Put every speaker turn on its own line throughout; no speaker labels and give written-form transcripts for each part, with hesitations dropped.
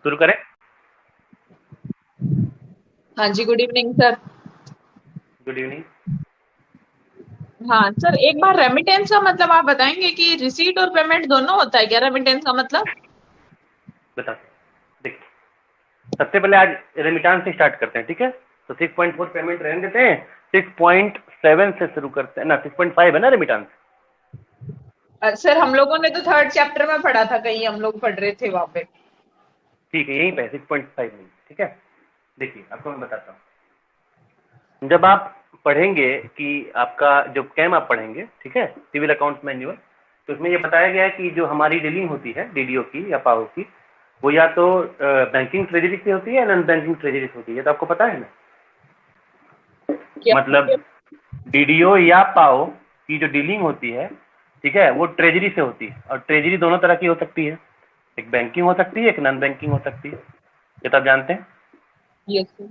शुरू करें?
हाँ जी, good evening sir.
Good evening.
हाँ सर, एक बार रेमिटेंस का मतलब आप बताएंगे कि रिसीट और पेमेंट दोनों होता है क्या? रेमिटेंस का मतलब?
बता, देखिए, सबसे पहले आज रेमिटांस से स्टार्ट करते हैं, ठीक है? तो 6.4 पेमेंट रहने देते हैं, 6.7 से शुरू करते हैं ना, 6.5 है ना रेमिटांस।
सर हम लोगों ने तो थर्ड चैप्टर में पढ़ा था, कहीं हम लोग पढ़ रहे थे वहां पे।
ठीक है, यहीं पे 6.5 नहीं, ठीक है? देखिए, आपको मैं बताता हूँ। जब आप पढ़ेंगे कि आपका जो कैम आप पढ़ेंगे, ठीक है, सिविल अकाउंट्स मैन्युअल, तो उसमें ये बताया गया है कि जो हमारी डीलिंग होती है डीडीओ की या पाओ की, वो या तो बैंकिंग ट्रेजरी से होती है या नॉन बैंकिंग ट्रेजरी से होती है, तो आपको पता है ना?
क्या?
मतलब डीडीओ या पाओ की जो डीलिंग होती है, ठीक है, वो ट्रेजरी से होती है। और ट्रेजरी दोनों तरह की हो सकती है, एक बैंकिंग हो सकती है, एक नॉन बैंकिंग हो सकती है, ये तो आप जानते हैं,
यस सर।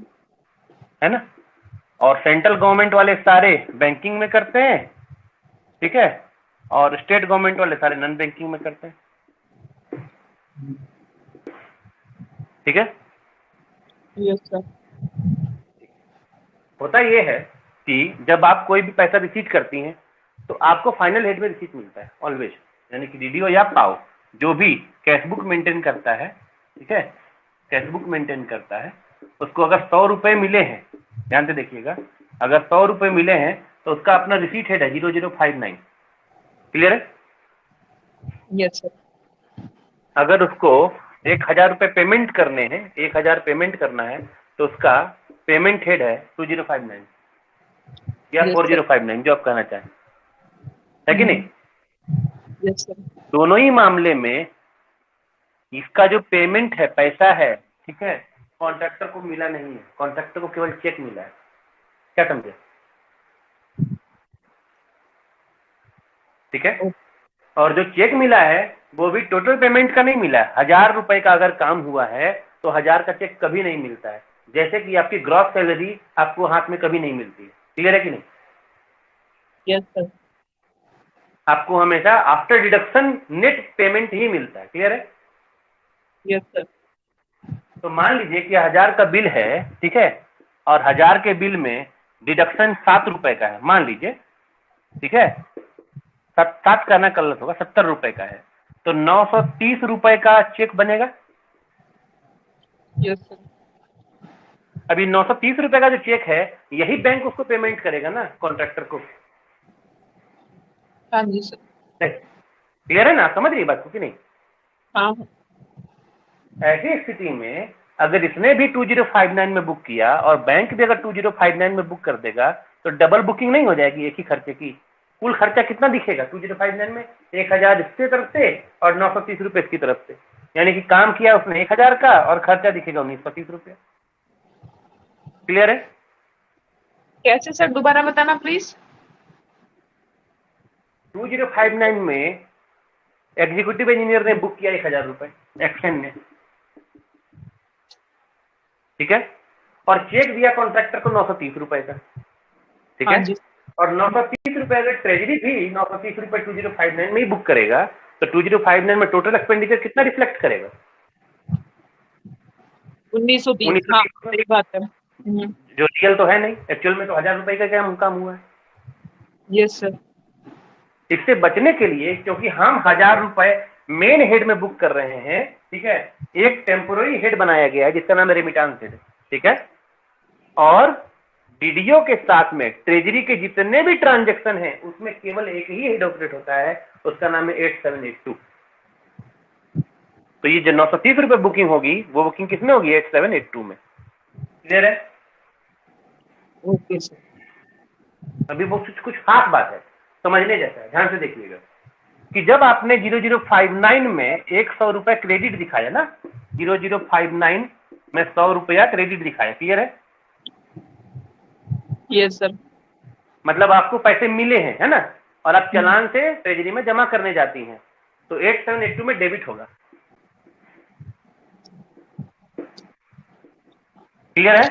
है ना? और सेंट्रल गवर्नमेंट वाले सारे बैंकिंग में करते हैं, ठीक है, और स्टेट गवर्नमेंट वाले सारे नॉन बैंकिंग में करते हैं, ठीक है?
Yes sir.
होता यह है कि जब आप कोई भी पैसा रिसीव करती हैं तो आपको फाइनल हेड में रिसीट मिलता है ऑलवेज, यानी कि डीडीओ या पाओ जो भी कैश बुक मेंटेन करता है, ठीक है, कैश बुक मेंटेन करता है, उसको अगर 100 रुपए मिले हैं, ध्यान से देखिएगा, अगर 100 रुपए मिले हैं तो उसका अपना रिसीट हेड है 0059। क्लियर है?
Yes sir.
अगर उसको 1000 रुपए पेमेंट करने हैं, 1000 पेमेंट करना है, तो उसका पेमेंट हेड है 2059 या
यस सर।
4059, जो आप कहना चाहें, है कि नहीं?
Yes sir.
दोनों ही मामले में इसका जो पेमेंट है, पैसा है, ठीक है, कॉन्ट्रैक्टर को मिला नहीं है, कॉन्ट्रैक्टर को केवल चेक मिला है। क्या समझे? ठीक है? और जो चेक मिला है वो भी टोटल पेमेंट का नहीं मिला है। 1000 रुपए का अगर काम हुआ है तो 1000 का चेक कभी नहीं मिलता है, जैसे कि आपकी ग्रॉस सैलरी आपको हाथ में कभी नहीं मिलती है। क्लियर है कि नहीं?
Yes sir.
आपको हमेशा आफ्टर डिडक्शन नेट पेमेंट ही मिलता है। क्लियर है?
Yes sir.
तो मान लीजिए कि 1000 का बिल है, ठीक है, और 1000 के बिल में डिडक्शन 7 रुपए का है, मान लीजिए, ठीक है, सात करना गलत होगा, 70 रुपए का है, तो 930 रुपए का चेक बनेगा।
Yes sir.
अभी 930 रुपए का जो चेक है, यही बैंक उसको पेमेंट करेगा ना, कॉन्ट्रैक्टर को।
हाँ जी सर।
क्लियर है ना? आप समझ रही बात को कि नहीं?
हाँ।
ऐसी स्थिति में अगर इसने भी 2059 में बुक किया और बैंक भी अगर 2059 में बुक कर देगा, तो डबल बुकिंग नहीं हो जाएगी एक ही खर्चे की? कुल खर्चा कितना दिखेगा 2059 में? 1000 इसकी तरफ से और 930 रुपए इसकी तरफ से, यानी कि काम किया उसने 1000 का और खर्चा दिखेगा 1930 रुपया। क्लियर है?
कैसे सर, दोबारा बताना प्लीज।
2059 में एग्जीक्यूटिव इंजीनियर ने बुक किया 1000 रुपए एक्शन ने, ठीक है, और चेक दिया कॉन्ट्रैक्टर को 930 रुपए का, ठीक
हाँ
है,
जी।
और 930 रुपए अगर ट्रेजरी भी 930 रुपए 2059 में ही बुक करेगा, तो 2059 में टोटल एक्सपेंडिचर कितना रिफ्लेक्ट करेगा?
1930। हाँ
1930।
सही बात है।
जो रियल तो है नहीं, एक्चुअल में तो 1000 रुपए का क्या काम हुआ है।
Yes sir.
इससे बचने के लिए, क्योंकि हम 1000 रुपए मेन हेड में बुक कर रहे हैं, ठीक है, एक टेम्पोररी हेड बनाया गया है जिसका नाम है रेमिटांस हेड, ठीक है, और डीडीओ के साथ में ट्रेजरी के जितने भी ट्रांजेक्शन हैं उसमें केवल एक ही हेड ऑपरेट होता है, उसका नाम है 8782। तो ये जो 930 रुपए बुकिंग होगी वो बुकिंग किसमें होगी? 8782 में। क्लियर है?
Okay sir.
अभी वो कुछ खास बात है, समझने जैसा है, ध्यान से देखिएगा कि जब आपने 0059 में 100 रुपए क्रेडिट दिखाया ना, 0059 में 100 रुपया क्रेडिट दिखाया, क्लियर है?
Yes sir.
मतलब आपको पैसे मिले हैं, है ना, और आप चालान से ट्रेजरी में जमा करने जाती हैं, तो 8782 में डेबिट होगा। क्लियर है?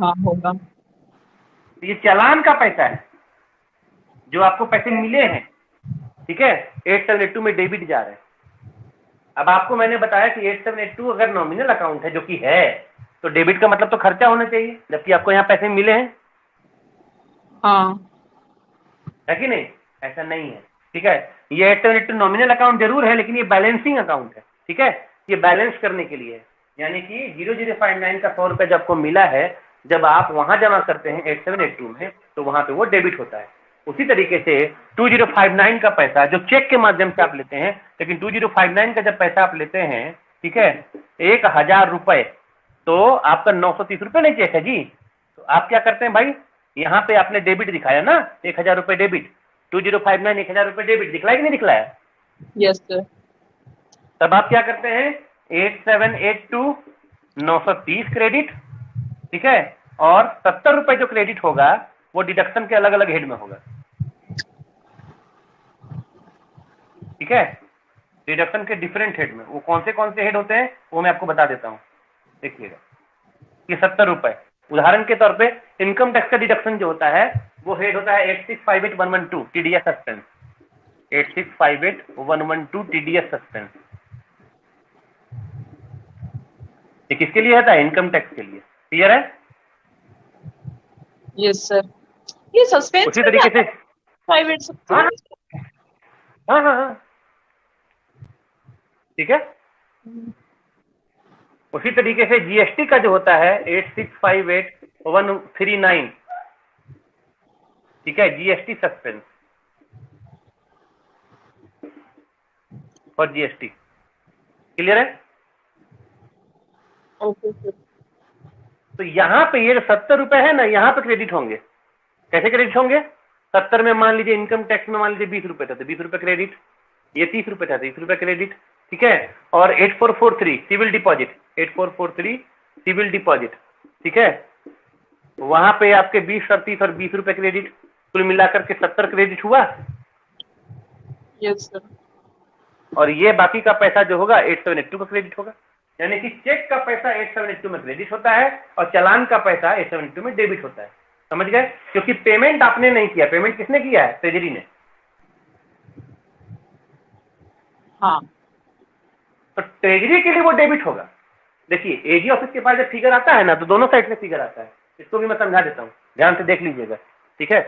हाँ होगा।
तो ये चालान का पैसा है, जो आपको पैसे मिले हैं, ठीक है, 8782 में डेबिट जा रहे हैं। अब आपको मैंने बताया कि 8782 अगर नॉमिनल अकाउंट है, जो कि है, तो डेबिट का मतलब तो खर्चा होना चाहिए, जबकि आपको यहाँ पैसे मिले हैं,
हाँ
है कि नहीं? ऐसा नहीं है, ठीक है। ये 8782 नॉमिनल अकाउंट जरूर है, लेकिन ये बैलेंसिंग अकाउंट है, ठीक है। ये बैलेंस करने के लिए है, यानी कि 0059 का 100 रुपये जब आपको मिला है, जब आप वहां जमा करते हैं 8782 में, तो वहां पे वो डेबिट होता है। उसी तरीके से 2059 का पैसा जो चेक के माध्यम से आप लेते हैं, लेकिन 2059 का जब पैसा आप लेते हैं, ठीक है, 1000 रुपए, तो आपका 930 रुपये नहीं चेक है जी। तो आप क्या करते हैं भाई, यहाँ पे आपने डेबिट दिखाया ना, 1000 रुपये डेबिट, 2059 1000 रुपये डेबिट दिखलाया कि नहीं दिखलाया?
Yes sir.
तब आप क्या करते हैं, 8782 930 क्रेडिट, ठीक है, और 70 रुपए जो क्रेडिट होगा वो डिडक्शन के अलग अलग हेड में होगा, ठीक है। डिडक्शन के डिफरेंट हेड में वो कौन से हेड होते हैं वो मैं आपको बता देता हूँ, देखिएगा। ये 70 रुपए, उदाहरण के तौर पे इनकम टैक्स का डिडक्शन जो होता है वो हेड होता है 8658112 टीडीएस सस्पेंस, 8658112 टीडीएस सस्पेंस। ये किसके लिए होता है? इनकम टैक्स के लिए, क्लियर है?
Yes sir. ये सस्पेंस
उसी
में क्या
तरीके से,
प्राइवेट
हाँ
सस्पेंस?
हाँ हाँ हाँ, ठीक है। उसी तरीके से जीएसटी का जो होता है 8658139, ठीक है, जीएसटी सस्पेंस और जीएसटी, क्लियर है?
Okay sir.
तो यहाँ पे ये जो 70 रुपए है ना, यहाँ पे क्रेडिट होंगे। कैसे क्रेडिट होंगे? 70 में मान लीजिए इनकम टैक्स में मान लीजिए 20 रुपए था, तो 20 रुपए क्रेडिट, ये 30 रुपए था, 30 रुपए क्रेडिट, ठीक है। और 8443 सिविल डिपॉजिट, 8443 सिविल डिपॉजिट, ठीक है, वहां पे आपके 20 और 30 और 20 रुपए क्रेडिट, कुल मिलाकर के 70 क्रेडिट हुआ।
Yes sir.
और ये बाकी का पैसा जो होगा 8782 का क्रेडिट होगा, यानी कि चेक का पैसा 8782 में क्रेडिट होता है और चालान का पैसा 8782 में डेबिट होता है। समझ गए? क्योंकि पेमेंट आपने नहीं किया, पेमेंट किसने किया है? ट्रेजरी ने।
हाँ
तो ट्रेजरी के लिए वो डेबिट होगा। देखिए एजी ऑफिस के पास जब फिगर आता है ना, तो दोनों साइड से फिगर आता है, इसको भी मैं समझा देता हूँ, ध्यान से देख लीजिएगा, ठीक है।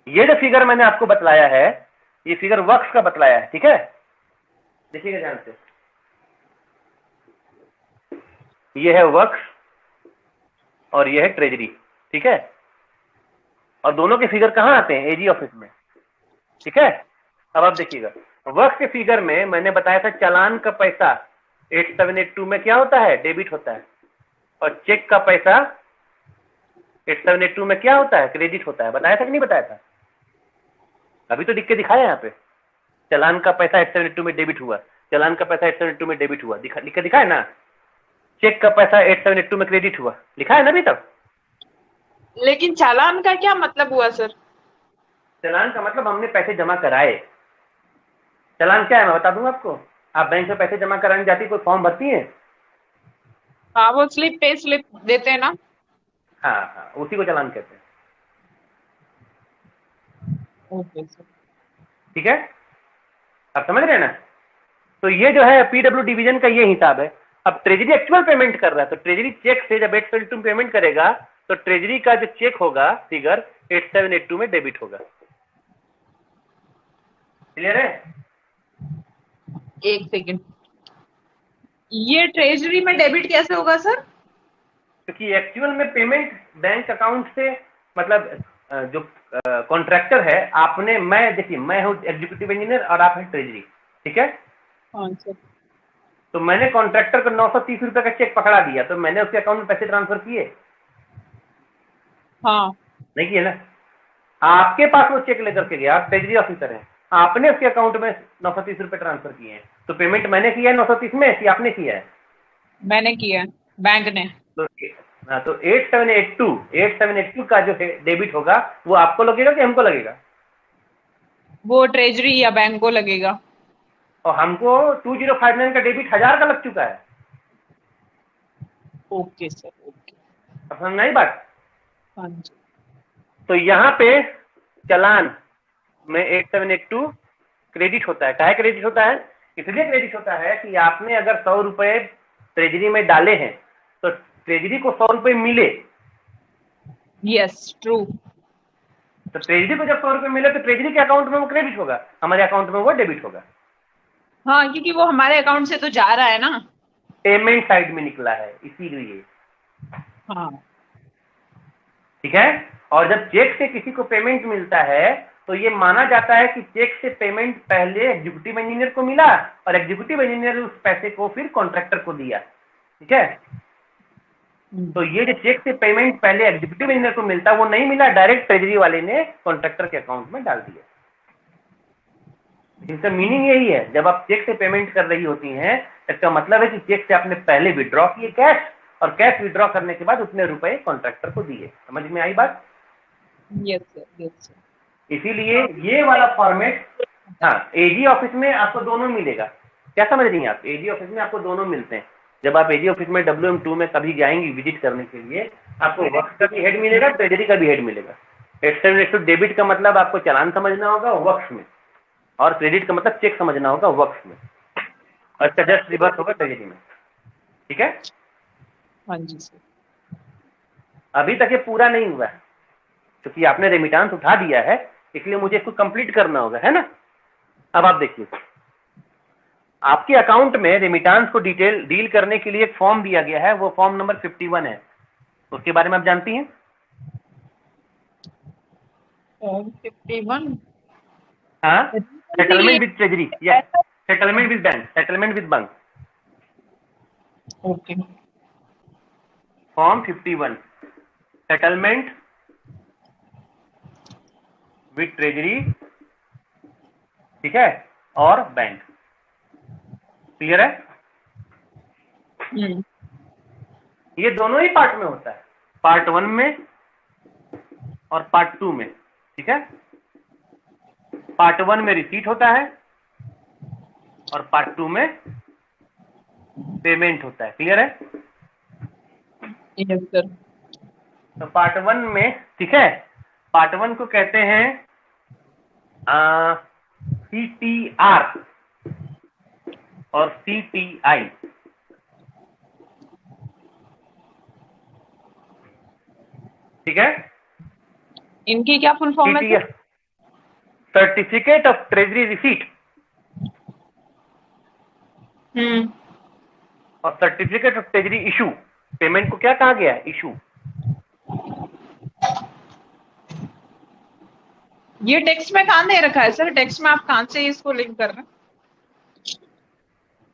ये जो फिगर मैंने आपको बतलाया है, ये फिगर वर्क्स का बतलाया है, ठीक है, देखिएगा ध्यान से। ये है वर्क्स और ये है ट्रेजरी, ठीक है। और दोनों के फिगर कहां आते हैं? एजी ऑफिस में, ठीक है। अब आप देखिएगा, वर्क्स के फिगर में मैंने बताया था चालान का पैसा 8782 में क्या होता है? डेबिट होता है। और चेक का पैसा 8782 में क्या होता है? क्रेडिट होता है। बताया था कि नहीं बताया था? अभी तो लिख के दिखाया यहाँ पे, चालान का पैसा 8782 में डेबिट हुआ, चालान का पैसा 8782 में डेबिट हुआ, लिख के दिखाया ना। चेक का पैसा 8782 में क्रेडिट हुआ, लिखा है ना अभी तक।
लेकिन चालान का क्या मतलब हुआ सर?
चालान का मतलब हमने पैसे जमा कराए। चालान क्या है मैं बता दूंगा आपको। आप बैंक में पैसे जमा कराने जाती, कोई फॉर्म भरती है?
हाँ वो स्लिप, पे स्लिप देते हैं ना।
हाँ हाँ, उसी को चालान कहते हैं,
ओके सर।
ठीक है। आप समझ रहे हैं ना? तो ये जो है पीडब्ल्यू डिवीजन का ये हिसाब है। अब ट्रेजरी एक्चुअल पेमेंट कर रहा है, तो ट्रेजरी चेक से जब 8782 पेमेंट करेगा, तो ट्रेजरी का जो चेक होगा फिगर 8782 में डेबिट होगा। क्लियर है?
एक सेकेंड, ये ट्रेजरी में डेबिट कैसे होगा सर?
क्योंकि एक्चुअल में पेमेंट बैंक अकाउंट से, मतलब जो कॉन्ट्रैक्टर है आपने, मैं देखिए मैं हूँ एग्जीक्यूटिव इंजीनियर और आप हैं ट्रेजरी, ठीक है।
हाँ सर।
तो मैंने कॉन्ट्रैक्टर को 930 रुपए का चेक पकड़ा दिया, तो मैंने उसके अकाउंट में पैसे ट्रांसफर किए?
हाँ
नहीं किए ना। आपके पास वो चेक लेकर के गया, आप ट्रेजरी ऑफिसर हैं, आपने उसके अकाउंट में 930 रुपए ट्रांसफर किए हैं, तो पेमेंट मैंने किया है 930 में कि आपने किया है?
मैंने किया है, बैंक ने।
तो हाँ, तो 8782 का जो डेबिट होगा वो आपको लगेगा कि हमको लगेगा?
वो ट्रेजरी या बैंक को लगेगा।
और हमको 2059 का डेबिट 1000 का लग चुका है।
Okay sir, okay.
अब समझ में आई बात?
हाँ जी।
तो यहाँ पे चालान में 8782 क्रेडिट होता है। काहे क्रेडिट होता है? इसलिए क्रेडिट होता है कि आपने अगर 100 रुपए ट्रेजरी में डाले हैं तो ट्रेजरी को 100 रुपए मिले।
Yes true.
तो ट्रेजरी को जब 100 रुपए मिले तो ट्रेजरी के अकाउंट में वो क्रेडिट होगा, हमारे अकाउंट में वो डेबिट होगा।
हाँ, क्योंकि वो हमारे अकाउंट से तो जा रहा है ना।
पेमेंट साइड में निकला है इसीलिए।
हाँ।
ठीक है। और जब चेक से किसी को पेमेंट मिलता है तो ये माना जाता है कि चेक से पेमेंट पहले एग्जीक्यूटिव इंजीनियर को मिला और एग्जीक्यूटिव इंजीनियर उस पैसे को फिर कॉन्ट्रैक्टर को दिया। ठीक है। तो ये जो चेक से पेमेंट पहले एग्जीक्यूटिव इंजीनियर को मिलता वो नहीं मिला, डायरेक्ट ट्रेजरी वाले ने कॉन्ट्रैक्टर के अकाउंट में डाल दिया। इसका मीनिंग यही है, जब आप चेक से पेमेंट कर रही होती हैं इसका मतलब है कि चेक से आपने पहले विड्रॉ किए कैश, और कैश विड्रॉ करने के बाद उतने रुपए कॉन्ट्रैक्टर को दिए। समझ में आई बात?
Yes sir, yes sir.
इसीलिए ये वाला फॉर्मेट, हाँ, एजी ऑफिस में आपको दोनों मिलेगा। क्या समझ रही हैं आप? एजी ऑफिस में आपको दोनों मिलते हैं। जब आप एजी ऑफिस में WM2 में कभी जाएंगी विजिट करने के लिए, आपको वर्क्स का भी हेड मिलेगा, ट्रेजरी का भी हेड मिलेगा। डेबिट का मतलब आपको चालान समझना होगा वर्क्स में, और क्रेडिट का मतलब चेक समझना होगा वर्क्स में, और इसका जस्ट रिवर्स होगा ट्रेजरी में। ठीक है।
हाँ जी सर।
अभी तक ये पूरा नहीं हुआ है क्योंकि आपने रेमिटांस उठा दिया है, इसलिए मुझे इसको कंप्लीट करना होगा, है ना। अब आप देखिए, आपके अकाउंट में रेमिटांस को डील करने के लिए एक फॉर्म दिया गया है, वो फॉर्म नंबर 51 है। उसके बारे में आप जानती हैं?
फॉर्म 51।
हाँ, settlement with treasury, yes, settlement with bank, settlement with bank.
Okay.
Form 51, settlement with treasury, ठीक है, और बैंक। क्लियर है? ये दोनों ही पार्ट में होता है, पार्ट 1 में और पार्ट 2 में। ठीक है। पार्ट 1 में रिसीट होता है और पार्ट 2 में पेमेंट होता है। क्लियर है?
Yes sir.
तो पार्ट 1 में, ठीक है, पार्ट 1 को कहते हैं CTR और CTI। ठीक है।
इनकी क्या फुल फॉर्म है sir?
Certificate of treasury receipt और certificate of treasury issue. Payment को क्या कहा गया है? इशू।
ये टेक्स्ट में कहाँ दे रखा है सर? टेक्स्ट में आप कहाँ से इसको लिंक कर रहे हैं?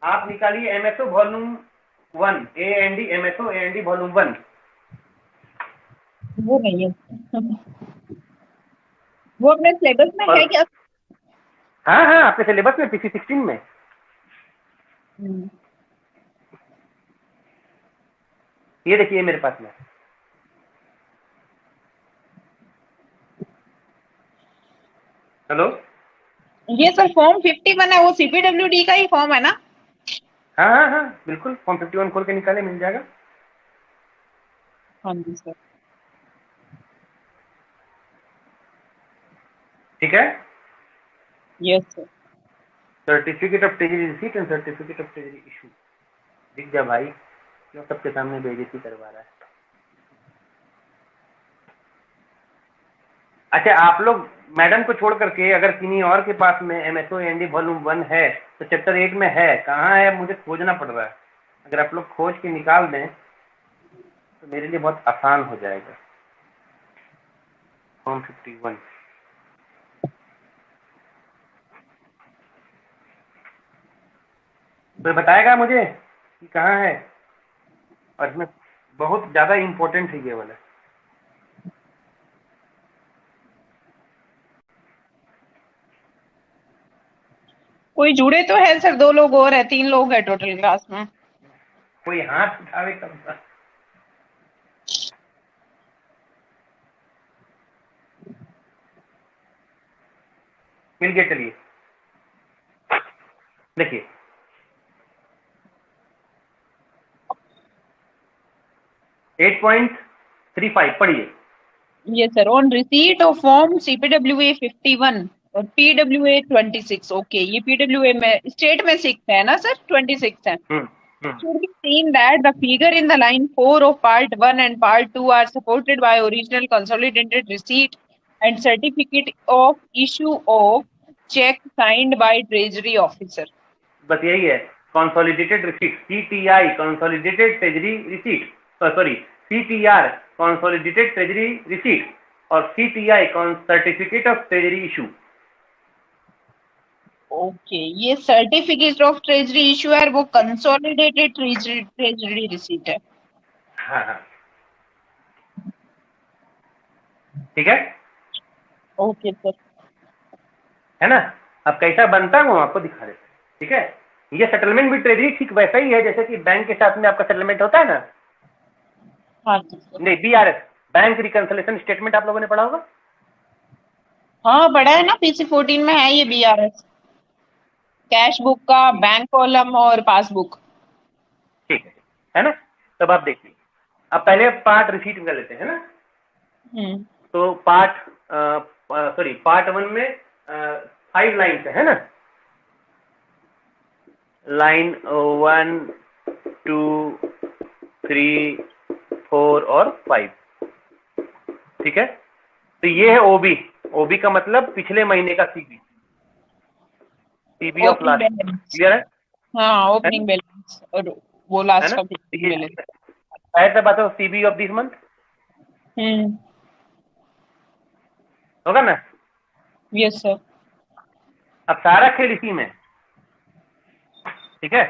आप निकालिए MSO volume 1, AND MSO AND volume 1।
वो नहीं है। वो अपने सिलेबस में है क्या?
हाँ हाँ, आपके सिलेबस में PC 16 में। ये देखिए मेरे पास में। हेलो।
ये सर फॉर्म 51 है, वो CPWD का ही फॉर्म है ना?
हाँ हाँ हाँ, बिल्कुल, फॉर्म 51 खोल के निकाले, मिल जाएगा।
हाँ जी सर।
ठीक है।
Yes sir.
Certificate of treasury receipt and certificate of treasury issue. दिख जा भाई, क्यों सबके सामने बेइज्जती करवा रहा है? अच्छा, आप लोग मैडम को छोड़ करके अगर किन्हीं और के पास में MSO AND वॉल्यूम 1 है तो चैप्टर 8 में है, कहाँ है मुझे खोजना पड़ रहा है। अगर आप लोग खोज के निकाल दें तो मेरे लिए बहुत आसान हो जाएगा। फॉर्म 51 तो बताएगा मुझे कि कहाँ है, और इसमें बहुत ज्यादा इंपॉर्टेंट है ये वाला।
कोई जुड़े तो है सर? 2 लोग और है, 3 लोग है टोटल क्लास में।
कोई हाथ उठावे तब। मिल गया, चलिए देखिए, एट 8.35 पढ़िए।
Yes, sir. On receipt of Form CPWA 51 और PWA 26, ओके, ये PWA में स्टेट में 6 है ना सर, 26 है। Should be seen that the figure in the line 4 of part 1 and part 2 are supported by original consolidated receipt and certificate of issue of check signed by treasury officer।
बस यही है, consolidated receipt, CTI consolidated treasury receipt, sorry CTR consolidated treasury receipt और CTI certificate of treasury issue.
Okay, ये certificate of treasury issue है, वो consolidated treasury receipt है।
हाँ हाँ, ठीक है,
ओके सर।
है ना। अब कैसा बनता है वो आपको दिखा देते हैं, ठीक है। ये सेटलमेंट भी ट्रेजरी ठीक वैसा ही है जैसे कि बैंक के साथ में आपका सेटलमेंट होता है ना।
हाँ जी सर।
नहीं, BRS, बैंक रिकंसिलेशन स्टेटमेंट आप लोगों ने पढ़ा होगा।
हाँ पढ़ा है ना, PC14 में है ये BRS, कैश बुक का बैंक कॉलम और पासबुक।
ठीक है ना। तब आप देखिए, अब पहले पार्ट रिसीट कर लेते हैं ना। तो पार्ट 1 में 5 लाइन है ना, लाइन 1 2 3 4 और 5, ठीक है। तो ये है ओबी का मतलब पिछले महीने का सीबी ऑफ लास्ट, क्लियर है।
हाँ, ओपनिंग बैलेंस और वो लास्ट का बैलेंस
है बात है, सीबी ऑफ दिस मंथ होगा ना।
Yes sir.
अब सारा खेल इसी में, ठीक है।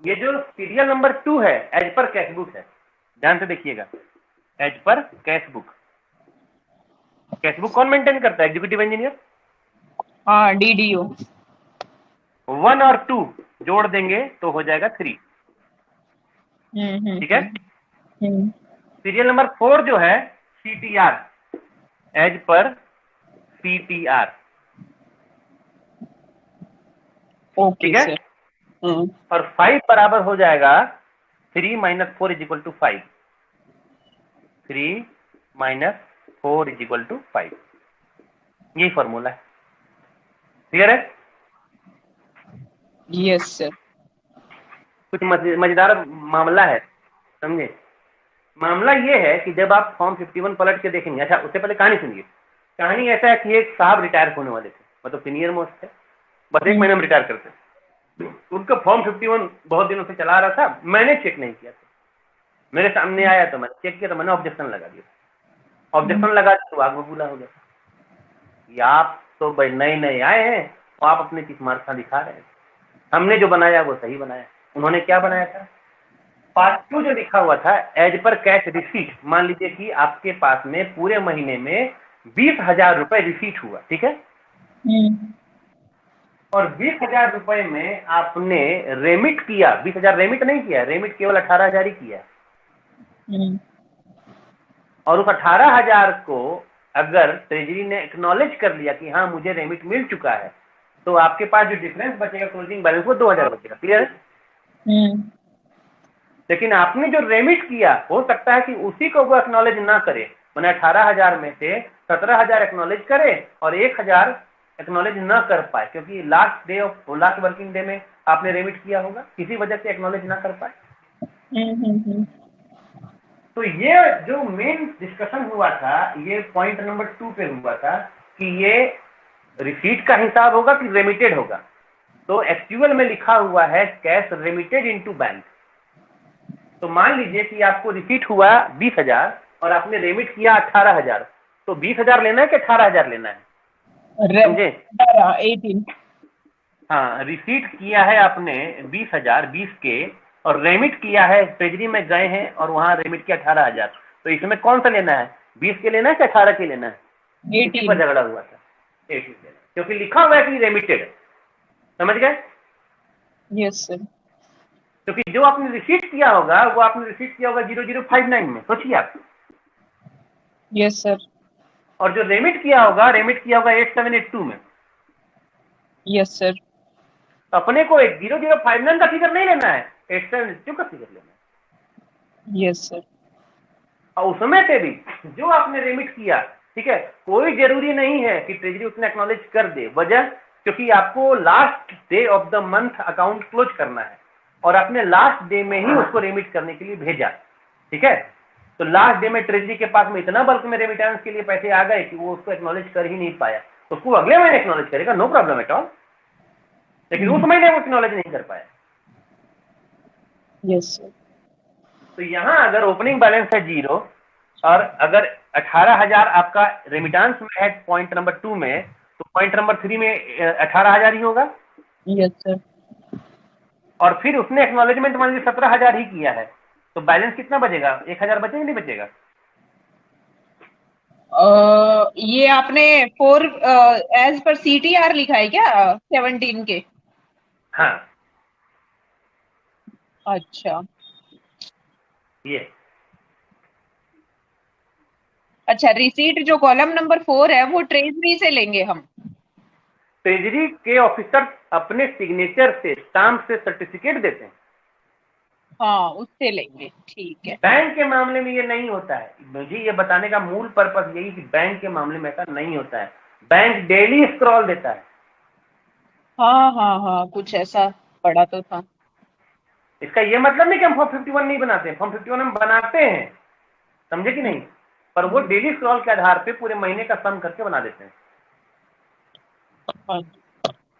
ये जो सीरियल नंबर 2 है एज पर कैश बुक है, ध्यान से देखिएगा, as per cash book. Cash book कौन मेंटेन करता है? Executive engineer.
हाँ, DDO।
1 और 2 जोड़ देंगे तो हो जाएगा 3, ठीक है। सीरियल नंबर 4 जो है CTR, एज पर CTR, ठीक है। और 5 बराबर हो जाएगा 3 - 4 = 5, 3 - 4 = 5, यही फॉर्मूला है, क्लियर है।
Yes sir.
कुछ मजेदार मामला है, समझे। मामला ये है कि जब आप फॉर्म 51 पलट के देखेंगे, अच्छा उससे पहले कहानी सुनिए। कहानी ऐसा है कि एक साहब रिटायर होने वाले थे, मतलब सीनियर मोस्ट थे, बस 1 महीने में रिटायर करते। उनका फॉर्म 51 बहुत दिनों से चला रहा था, मैंने चेक नहीं किया था, मेरे सामने आया तो मैंने चेक किया, तो मैंने ऑब्जेक्शन लगा दिया। ऑब्जेक्शन लगा दिया तो आग बबूला हो गया कि आप तो भाई नए नए आए हैं और आप अपनी तीसमार्था दिखा रहे हैं, हमने जो बनाया वो सही बनाया। उन्होंने क्या बनाया था? पार्ट 2 जो लिखा हुआ था एज पर कैश रिसीट, मान लीजिए कि आपके पास में पूरे महीने में 20,000 रुपए रिसीट हुआ, ठीक है। और 20,000 रुपए में आपने रेमिट किया, 20,000 रेमिट नहीं किया, रेमिट केवल 18,000 ही किया। और उस 18,000 को अगर ट्रेजरी ने एक्नॉलेज कर लिया कि हाँ मुझे रेमिट मिल चुका है, तो आपके पास जो डिफरेंस बचेगा क्लोजिंग बैलेंस वो 2,000 बचेगा, क्लियर है। लेकिन आपने जो रेमिट किया हो सकता है कि उसी को वो एक्नॉलेज ना करे, मैंने 18,000 में से 17,000 एक्नॉलेज करे और 1,000 एक्नॉलेज ना कर पाए, क्योंकि लास्ट वर्किंग डे में आपने रेमिट किया होगा, किसी वजह से एक्नॉलेज ना कर पाए। तो ये जो मेन डिस्कशन हुआ था, ये पॉइंट नंबर 2 पे हुआ था कि ये रिसीट का हिसाब होगा कि रेमिटेड होगा। तो एक्चुअल में लिखा हुआ है कैश रेमिटेड इनटू बैंक। तो मान लीजिए कि आपको रिसीट हुआ 20,000 और आपने रेमिट किया 18,000, तो 20,000 लेना है कि 18,000 लेना है, समझे।
18।
हाँ, रिसीट किया है आपने 20,000 20 के, और रेमिट किया है, ट्रेजरी में गए हैं और वहां रेमिट किया 18,000, तो इसमें कौन सा लेना है? 20 के लेना है कि 18 के लेना है?
18
इसी पर झगड़ा हुआ था, 18 लेना, क्योंकि लिखा हुआ है कि रेमिटेड, समझ गए।
Yes sir.
क्योंकि जो आपने रिसीट किया होगा वो आपने रिसीट किया होगा 0059 में, सोचिए आप।
Yes sir.
और जो रेमिट किया होगा 8782 में।
Yes sir.
अपने को 0059 का फिगर नहीं लेना है, 8782 का फिगर लेना है।
Yes sir.
और उसमें से भी जो आपने रेमिट किया ठीक है, कोई जरूरी नहीं है कि ट्रेजरी उसने एक्नॉलेज कर दे। वजह, क्योंकि आपको last day of the month account close करना है और आपने लास्ट डे में ही उसको रेमिट करने के लिए भेजा। ठीक है, तो लास्ट डे में ट्रेजरी के पास में इतना बल्क में रेमिटेंस के लिए पैसे आ गए कि वो उसको एक्नॉलेज कर ही नहीं पाया, उसको अगले महीने एक्नॉलेज करेगा, नो प्रॉब्लम एट ऑल, लेकिन उस महीने वो एक्नॉलेज नहीं कर पाया।
Yes sir.
तो यहां अगर ओपनिंग बैलेंस है 0 और अगर 18,000 आपका रेमिटेंस में है पॉइंट नंबर 2 में, तो पॉइंट नंबर 3 में 18,000 ही होगा।
Yes sir.
और फिर उसने एक्नॉलेजमेंट मान लीजिए 17,000 ही किया है, तो बैलेंस कितना बचेगा? 1,000 बचेगा नहीं बचेगा?
ये आपने 4 एज पर CTR लिखा है क्या 17 के?
हाँ,
अच्छा
ये
अच्छा, रिसीट जो कॉलम नंबर 4 है वो ट्रेजरी से लेंगे हम।
ट्रेजरी के ऑफिसर अपने सिग्नेचर से, स्टाम्प से सर्टिफिकेट देते हैं।
हाँ, उससे लेंगे, ठीक है।
बैंक के मामले में ये नहीं होता है। मुझे ये बताने का मूल पर्पस यही कि बैंक के मामले में ऐसा नहीं होता है। बैंक डेली स्क्रॉल देता है।
हाँ हाँ हाँ, कुछ ऐसा पढ़ा तो था।
इसका ये मतलब नहीं कि हम फॉर्म 51 नहीं बनाते हैं, फॉर्म 51 हम बनाते हैं, समझे कि नहीं, पर वो डेली स्क्रॉल के आधार पे पूरे महीने का सम करके बना देते हैं।
हाँ।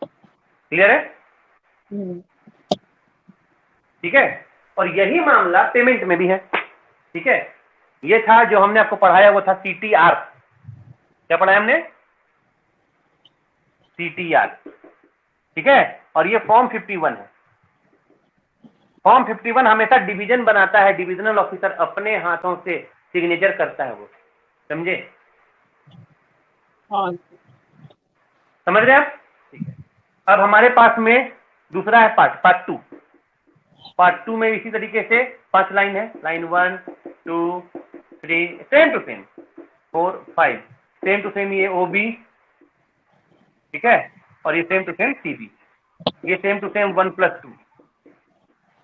क्लियर है? ठीक है, और यही मामला पेमेंट में भी है। ठीक है, ये था जो हमने आपको पढ़ाया, वो था CTR। क्या पढ़ाया हमने? CTR। ठीक है, और ये फॉर्म 51 है। फॉर्म 51 हमेशा डिवीजन बनाता है, डिविजनल ऑफिसर अपने हाथों से सिग्नेचर करता है वो, समझे?
हाँ।
समझ रहे हैं आप? ठीक है, अब हमारे पास में दूसरा है पार्ट 2। पार्ट 2 में इसी तरीके से 5 लाइन है, line 1 2 3, same to same 4 5, same to same ये OB, ठीक है, और ये सेम टू सेम CB, ये सेम टू सेम 1+2,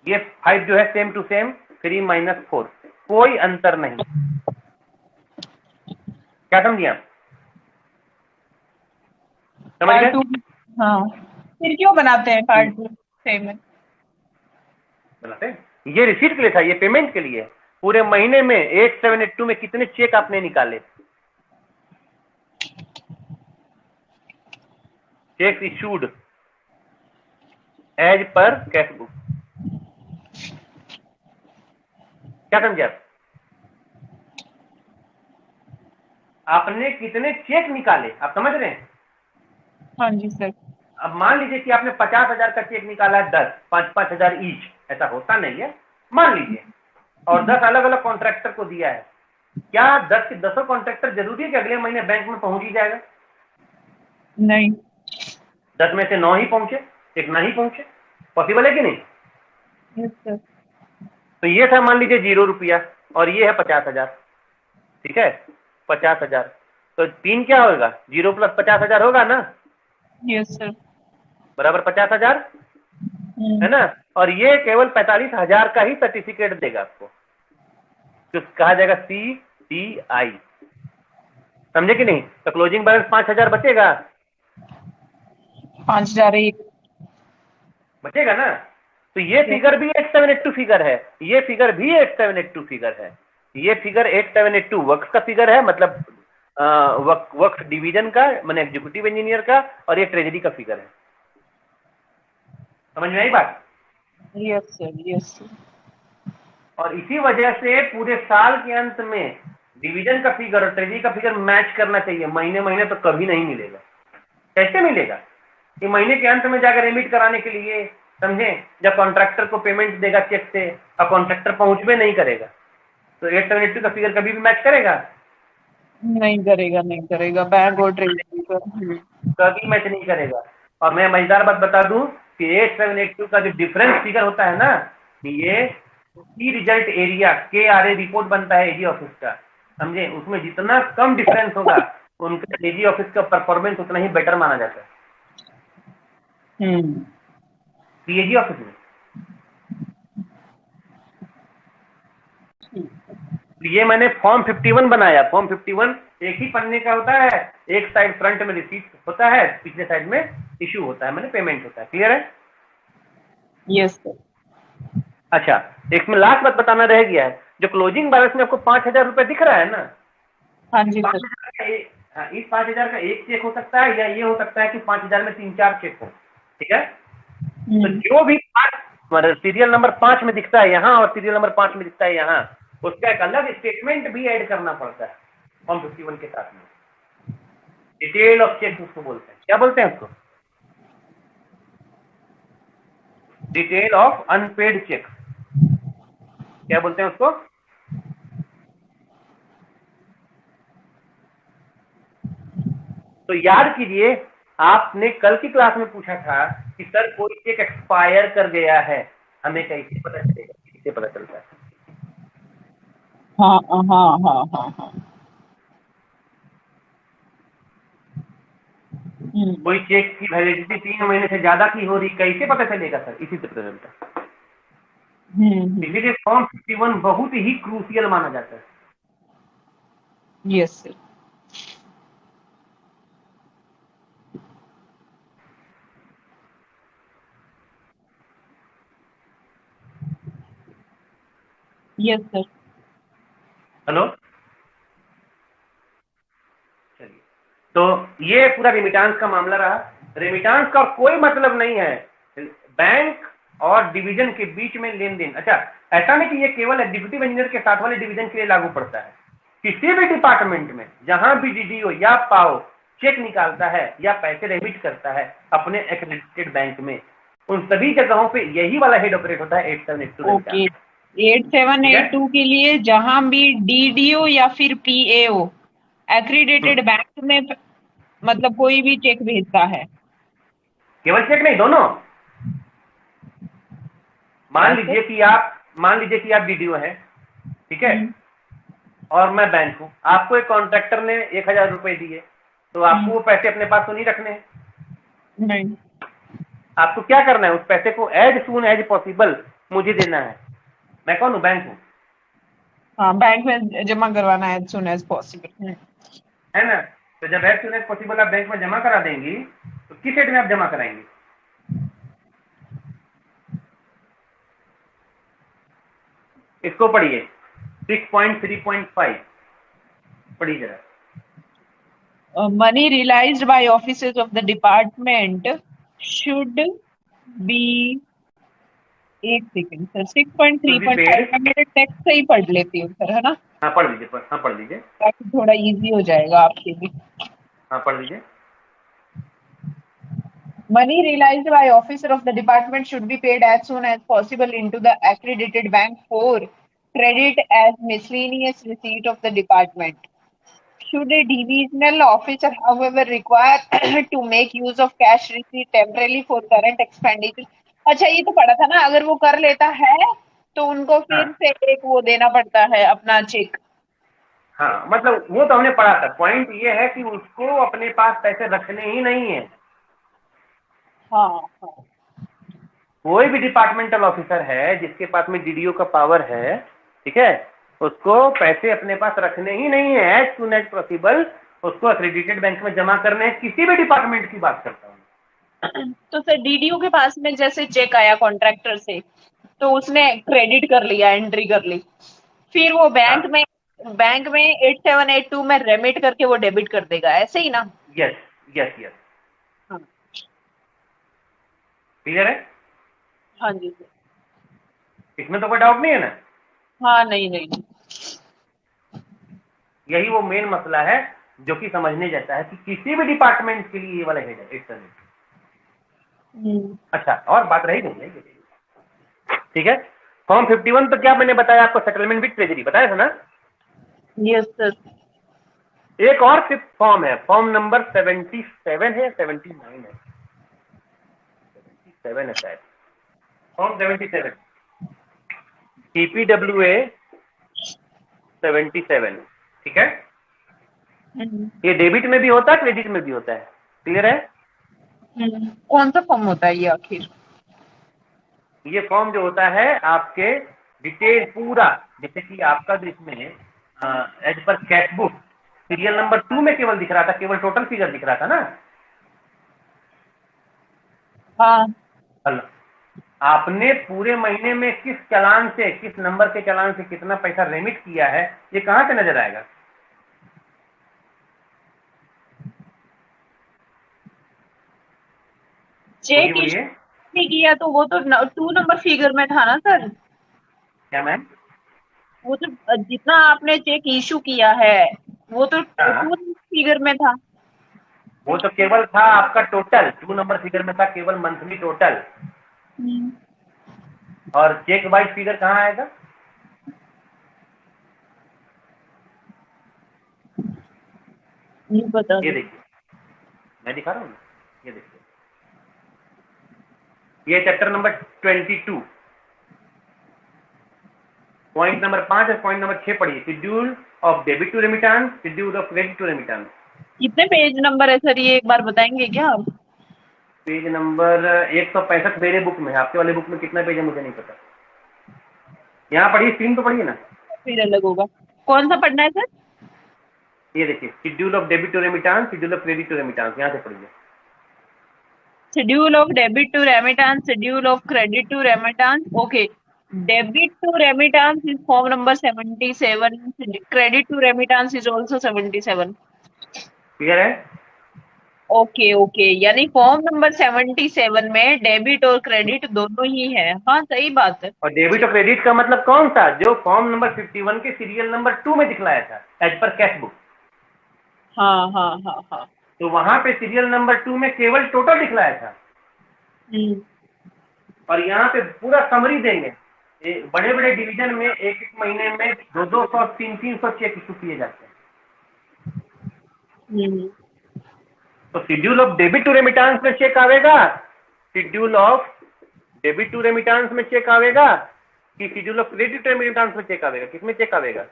ये 5 जो है सेम टू सेम 3-4, कोई अंतर नहीं। क्या समझिए आप? समझ
पार्ट
गए?
2। हाँ, फिर क्यों बनाते हैं पार्ट 2 पेमेंट?
बनाते हैं, ये रिसीट के लिए था, ये पेमेंट के लिए। पूरे महीने में 8782 में कितने चेक आपने निकाले? Cheque issued as per cash book. क्या समझे आप? आपने कितने चेक निकाले, आप समझ रहे हैं?
हाँ जी सर।
अब मान लीजिए कि आपने 50,000 का चेक निकाला है, 10 5-5 हजार ईच, ऐसा होता नहीं है, मान लीजिए, और 10 अलग अलग कॉन्ट्रैक्टर को दिया है। क्या 10 के 10 कॉन्ट्रैक्टर जरूरी है कि अगले महीने बैंक में पहुंच ही जाएगा?
नहीं।
10 में से 9 ही पहुंचे, एक ना ही पहुंचे, पॉसिबल है कि नहीं?
Yes sir.
तो ये था मान लीजिए 0 रुपया, और ये है 50,000। ठीक है, 50,000, तो 3 क्या होगा? 0 + 50,000 होगा ना,
यस सर।
बराबर 50,000 है ना। और ये केवल 45,000 का ही सर्टिफिकेट देगा आपको, जो कहा जाएगा CTI, समझे कि नहीं? तो क्लोजिंग बैलेंस 5,000 बचेगा,
5,001
बचेगा ना। तो ये फिगर भी 8782 फिगर है, ये फिगर भी 8782 फिगर है। ये फिगर 8782 वर्क्स का फिगर है, मतलब वर्क्स डिवीजन का, मैंने एग्जीक्यूटिव इंजीनियर का, और ये ट्रेजरी का फिगर है। समझ में आई बात?
Yes sir. Yes sir.
और इसी वजह से पूरे साल के अंत में डिवीजन का फिगर और ट्रेजरी का फिगर मैच करना चाहिए। महीने महीने तो कभी नहीं मिलेगा। कैसे मिलेगा? कि महीने के अंत में जाकर रेमिट कराने के लिए, समझे, जब कॉन्ट्रैक्टर को पेमेंट देगा चेक से और कॉन्ट्रैक्टर पहुंच भी नहीं करेगा, तो 8782 का फिगर कभी भी मैच करेगा?
नहीं करेगा, नहीं करेगा, बैंक और ट्रेजरी का।
कभी मैच नहीं करेगा। और मैं मजेदार बात बता दूं कि 8782 का जो डिफरेंस फिगर होता है ना, ये की रिजल्ट एरिया KRA रिपोर्ट बनता है एजी ऑफिस का, समझे, उसमें जितना कम डिफरेंस होगा उनका एजी ऑफिस का परफॉर्मेंस उतना ही बेटर माना जाता है सीएजी ऑफिस में। ये मैंने फॉर्म 51 बनाया। फॉर्म 51 एक ही पन्ने का होता है, एक साइड फ्रंट में रिसीट होता है, पिछले साइड में इशू होता है, मैंने पेमेंट होता है। क्लियर है?
Yes sir.
अच्छा, एक में लास्ट बात बताना रह गया है, जो क्लोजिंग बैलेंस में आपको 5,000 रुपए दिख रहा है ना,
हाँ जी सर।
5,000 का इस 5,000 का एक चेक हो सकता है, या ये हो सकता है कि 5,000 में 3-4 चेक हो। ठीक है? तो जो भी सीरियल नंबर 5 में दिखता है यहाँ और सीरियल नंबर 5 में दिखता है यहाँ, उसका एक अलग स्टेटमेंट भी ऐड करना पड़ता है फॉर्म 51 के साथ में। डिटेल ऑफ चेक उसको बोलते हैं। क्या बोलते हैं उसको? Detail of unpaid cheque. क्या बोलते हैं उसको? तो याद कीजिए, आपने कल की क्लास में पूछा था कि सर कोई चेक एक्सपायर कर गया है, हमें कैसे पता चलेगा? किससे पता चलता है?
हाँ हाँ हाँ हाँ हाँ।
कोई चेक की वैलिडिटी 3 महीने से ज्यादा की हो रही, कैसे पता चलेगा सर? इसी से पता चलता है। इसीलिए फॉर्म 51 बहुत ही क्रूसियल माना जाता है।
Yes sir. Yes sir.
Hello, चलिए, तो ये पूरा रेमिटांस का मामला रहा। रेमिटांस का कोई मतलब नहीं है बैंक और डिवीजन के बीच में लेन देन। अच्छा, ऐसा नहीं कि ये केवल एग्जीक्यूटिव इंजीनियर के साथ वाले डिवीजन के लिए लागू पड़ता है। किसी भी डिपार्टमेंट में जहां भी डीडीओ या पाओ चेक निकालता है या पैसे रेमिट करता है अपने एक्रेडिटेड बैंक में, उन सभी जगहों पे यही वाला हेड ऑपरेट होता है 8782।
ओके, 8782 के लिए जहां भी डीडीओ या फिर पीएओ एक्रीडेटेड बैंक में मतलब कोई भी चेक भेजता है।
केवल चेक नहीं, दोनों। मान लीजिए कि आप डीडीओ हैं, ठीक है, और मैं बैंक हूं। आपको एक कॉन्ट्रैक्टर ने 1,000 रुपए दिए, तो आपको वो पैसे अपने पास तो नहीं रखने हैं।
नहीं।
आपको क्या करना है? उस पैसे को एज सून एज पॉसिबल मुझे देना है। मैं कौन हूं? बैंक हूं,
हाँ, बैंक में जमा करवाना है as soon as possible।
है ना? तो जब एज सून एज पॉसिबल आप बैंक में जमा करा देंगी, तो किस डेट में आप जमा कराएंगे? इसको पढ़िए, 6.3.5 पढ़िए जरा।
Money realized by officers of the department should be, एक सेकेंड सर, 6.3.5 मैं मेरे टेक्स्ट से ही पढ़ लेती हूँ सर, है ना?
हाँ पढ़ लीजिए, हाँ पढ़ लीजिए,
ताकि थोड़ा इजी हो जाएगा आपके लिए।
हाँ पढ़ लीजिए।
Money realized by officer of the department should be paid as soon as possible into the accredited bank for credit as miscellaneous receipt of the department. Should a divisional officer, however, require to make use of cash receipt temporarily for current expenditure? अच्छा, ये तो पढ़ा था ना, अगर वो कर लेता है तो उनको फिर से एक वो देना पड़ता है अपना चेक।
हाँ, मतलब वो तो हमने पढ़ा था। पॉइंट ये है कि उसको अपने पास पैसे रखने ही नहीं है।
हाँ हाँ।
कोई भी डिपार्टमेंटल ऑफिसर है जिसके पास में डीडीओ का पावर है, ठीक है, उसको पैसे अपने पास रखने ही नहीं है। एज सून एज पॉसिबल उसको एक्रेडिटेड बैंक में जमा करने हैं। किसी भी डिपार्टमेंट की बात करता हूँ।
तो सर डीडीओ के पास में जैसे चेक आया कॉन्ट्रैक्टर से, तो उसने क्रेडिट कर लिया, एंट्री कर ली, फिर वो बैंक में 8782 में रेमिट करके वो डेबिट कर देगा, ऐसे ही ना?
यस यस यस,
हाँ।
क्लियर है?
हाँ जी सर।
इसमें तो कोई डाउट नहीं है ना?
हाँ, नहीं नहीं नहीं।
यही वो मेन मसला है जो कि समझने जाता है कि किसी भी डिपार्टमेंट के लिए ये वाला हेड है 8782। अच्छा, और बात रही नहीं है, ठीक है। फॉर्म 51 तो क्या मैंने बताया आपको? सेटलमेंट विद ट्रेजरी बताया था ना?
Yes sir.
एक और फिफ्थ फॉर्म है, फॉर्म नंबर 77 है, 79 है, 77 है शायद, फॉर्म 77, TPWA 77, ठीक है। ये डेबिट में भी होता है, क्रेडिट में भी होता है। क्लियर है?
कौन सा फॉर्म होता है ये आखिर?
ये फॉर्म जो होता है आपके डिटेल पूरा, जैसे कि आपका जो इसमें as per cash book serial number 2 में केवल दिख रहा था, केवल टोटल फिगर दिख रहा था ना।
हाँ।
हेलो, आपने पूरे महीने में किस चालान से, किस नंबर के चालान से कितना पैसा रेमिट किया है, ये कहां से नजर आएगा? बोलिए
चेक
बोलिए।
इशू किया तो वो तो 2 नंबर फिगर में था ना सर।
क्या मैम?
वो तो जितना आपने चेक इशू किया है वो तो
हाँ,
2 नंबर फिगर में था।
वो तो केवल था आपका टोटल, 2 नंबर फिगर में था केवल मंथली टोटल, और चेक वाइज फिगर कहाँ आएगा?
ये बता
ये
दो।
देखिए, मैं दिखा रहा हूँ ना, ये देखिए, ये चैप्टर नंबर 22 पॉइंट नंबर 5 और पॉइंट नंबर 6 पढ़िए। Schedule of debit to remittance, schedule of credit to remittance.
कितने पेज नंबर है सर, ये एक बार बताएंगे क्या आप?
पेज नंबर 165 मेरे बुक में है, आपके वाले बुक में कितना पेज है मुझे नहीं पता। यहाँ पढ़िए, स्क्रीन पे पढ़िए ना।
फिर अलग होगा। कौन सा पढ़ना है सर?
ये देखिए, schedule of debit to remittance, schedule of credit to remittance, यहाँ से पढ़िए।
Schedule of debit to remittance, schedule of credit to remittance. Okay, debit to remittance is form number 77, credit to remittance is also 77।
Clear है?
Okay okay, यानी form number 77 में debit और credit दोनों ही है। हाँ सही बात है।
और डेबिट और क्रेडिट का मतलब कौन सा? जो फॉर्म नंबर 51 के सीरियल नंबर 2 में दिखलाया था एज पर कैश बुक।
हाँ हाँ हाँ हाँ।
तो वहां पे सीरियल नंबर 2 में केवल टोटल दिखलाया था, और यहाँ पे पूरा समरी देंगे। बड़े बड़े डिवीजन में एक एक महीने में 200 300 चेक इशू किए जाते हैं। तो schedule of debit to remittance में चेक आवेगा, schedule of debit to remittance में चेक आवेगा, कि schedule of credit to remittance में चेक आवेगा? किसमें चेक आवेगा?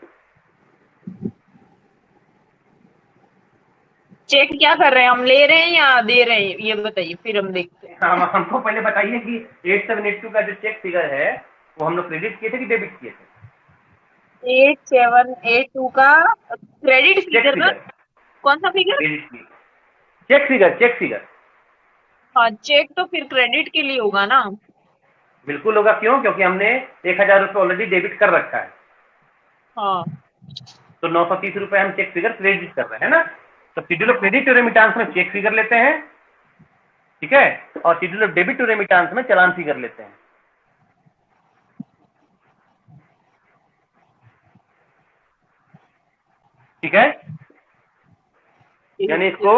चेक क्या कर रहे हैं हम, ले रहे हैं या दे रहे हैं, ये बताइए फिर हम देखते हैं।
हमको पहले बताइए कि 8782 का जो चेक फिगर है वो हम लोग क्रेडिट किए थे कि डेबिट किए थे?
8782 का क्रेडिट
चेक
फिगर ना?
फिगर,
कौन सा फिगर?
क्रेडिट की चेक फिगर, चेक फिगर।
हाँ, चेक तो फिर क्रेडिट के लिए होगा ना।
बिल्कुल होगा, क्यों? क्योंकि हमने 1000 रुपये ऑलरेडी डेबिट कर रखा है,
हाँ।
तो 930 रुपये हम चेक फिगर क्रेडिट कर रहे हैं ना। तो schedule of credit to remittance में चेक फिगर लेते हैं, ठीक है, और schedule of debit to remittance में चालान फिगर लेते हैं। ठीक है, यानी इसको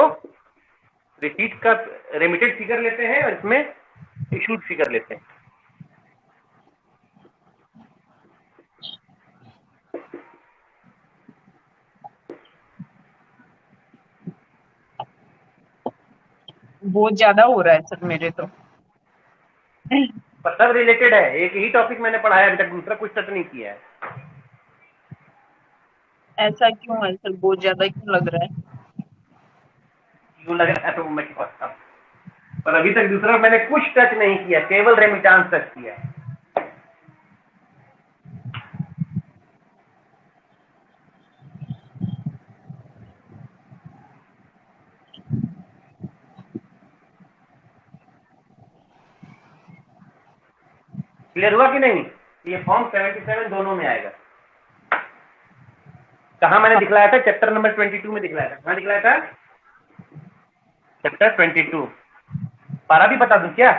रिसीट का रेमिटेड फिगर लेते हैं और इसमें इशूड फिगर लेते हैं।
बहुत ज्यादा हो रहा है सर मेरे तो।
पर सब रिलेटेड है, एक ही टॉपिक मैंने पढ़ाया अभी तक, दूसरा कुछ टच नहीं किया है।
ऐसा क्यों है सर, बहुत ज्यादा क्यों लग रहा है?
क्यों लग रहा है तो मैं बताता हूं। पर अभी तक दूसरा मैंने कुछ टच नहीं किया, केवल रेमिटेंस टच किया है। क्लियर हुआ कि नहीं? ये फॉर्म 77 दोनों में आएगा। कहा मैंने दिखलाया था? चैप्टर नंबर 22 में दिखलाया था। कहाँ दिखलाया था? चैप्टर 22। पारा भी बता दूं क्या?